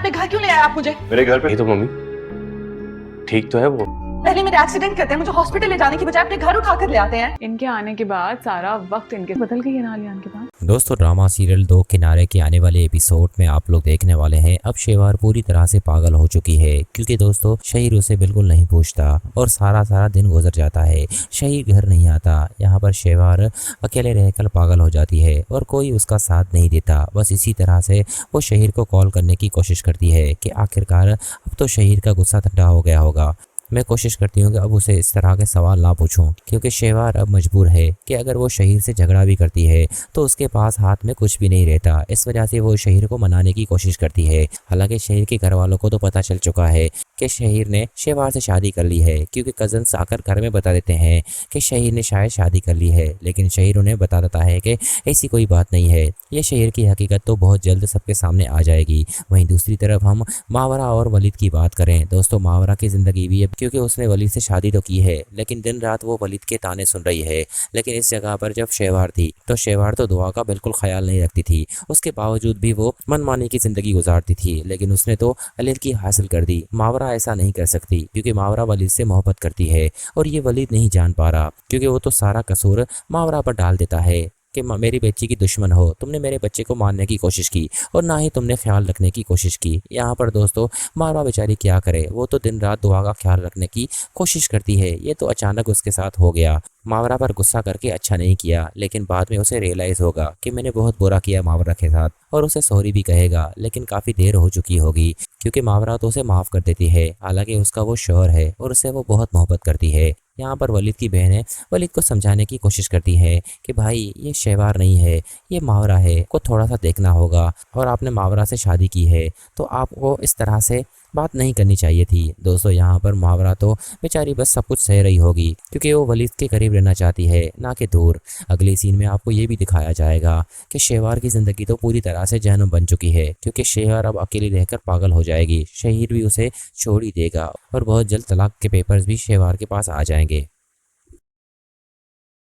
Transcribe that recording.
अपने घर क्यों ले आए आप मुझे? मेरे घर पे नहीं तो मम्मी ठीक तो है वो। पहले मेरे एक्सीडेंट करते हैं, मुझे हॉस्पिटल ले जाने की बजाय अपने घर उठा कर ले आते हैं। इनके आने के बाद सारा वक्त इनके बदल गई है नालियान के बाद। दोस्तों ड्रामा सीरियल दो किनारे के आने वाले एपिसोड में आप लोग देखने वाले हैं। अब शेवार पूरी तरह से पागल हो चुकी है क्योंकि दोस्तों शहीर उसे बिल्कुल नहीं पूछता और सारा दिन गुजर जाता है। शहीर घर नहीं आता। यहाँ पर शेवार अकेले रहकर पागल हो जाती है और कोई उसका साथ नहीं देता। बस इसी तरह से वो शहीर को कॉल करने की कोशिश करती है कि आखिरकार अब तो शहीर का गुस्सा ठंडा हो गया होगा। मैं कोशिश करती हूँ कि अब उसे इस तरह के सवाल ना पूछूं क्योंकि शेवार अब मजबूर है कि अगर वो शहीर से झगड़ा भी करती है तो उसके पास हाथ में कुछ भी नहीं रहता। इस वजह से वो शहीर को मनाने की कोशिश करती है। हालांकि शहीर के घर वालों को तो पता चल चुका है कि शहीर ने शेवार से शादी कर ली है क्योंकि कजन्स आकर घर में बता देते हैं कि शहीर ने शायद शादी कर ली है, लेकिन शहीर उन्हें बता देता है कि ऐसी कोई बात नहीं है। ये शहीर की हकीकत तो बहुत जल्द सबके सामने आ जाएगी। वहीं दूसरी तरफ हम मावरा और वलीद की बात करें। दोस्तों मावरा की जिंदगी भी अब क्योंकि उसने वलीद से शादी तो की है लेकिन दिन रात वो वलीद के ताने सुन रही है। लेकिन इस जगह पर जब शेवार थी तो शेवार तो दुआ का बिल्कुल ख्याल नहीं रखती थी। उसके बावजूद भी वो मनमानी की जिंदगी गुजारती थी, लेकिन उसने तो लड़की हासिल कर दी। मावरा ऐसा नहीं कर सकती क्योंकि मावरा वलीद से मोहब्बत करती है और ये वलीद नहीं जान पा रहा क्योंकि वो तो सारा कसूर मावरा पर डाल देता है कि मेरी बच्ची की दुश्मन हो, तुमने मेरे बच्चे को मारने की कोशिश की और ना ही तुमने ख्याल रखने की कोशिश की। यहाँ पर दोस्तों मावरा बेचारी क्या करे, वो तो दिन रात दुआ का ख्याल रखने की कोशिश करती है। ये तो अचानक उसके साथ हो गया। मावरा पर गुस्सा करके अच्छा नहीं किया, लेकिन बाद में उसे रियलाइज होगा कि मैंने बहुत बुरा किया मावरा के साथ और उसे सॉरी भी कहेगा, लेकिन काफ़ी देर हो चुकी होगी क्योंकि मावरा तो उसे माफ़ कर देती है। हालांकि उसका वो शौहर है और उससे वो बहुत मोहब्बत करती है। यहाँ पर वलीद की बहन है, वलीद को समझाने की कोशिश करती है कि भाई ये शेवार नहीं है, ये मावरा है, को थोड़ा सा देखना होगा और आपने मावरा से शादी की है तो आपको इस तरह से बात नहीं करनी चाहिए थी। दोस्तों यहाँ पर मावरा तो बेचारी बस सब कुछ सह रही होगी क्योंकि वो वलीद के करीब रहना चाहती है, ना कि दूर। अगले सीन में आपको ये भी दिखाया जाएगा कि शेवार की ज़िंदगी तो पूरी तरह से जहन्नुम बन चुकी है क्योंकि शेवार अब अकेली रहकर पागल हो जाएगी। शहीर भी उसे छोड़ ही देगा और बहुत जल्द तलाक के पेपर्स भी शेवार के पास आ जाएंगे।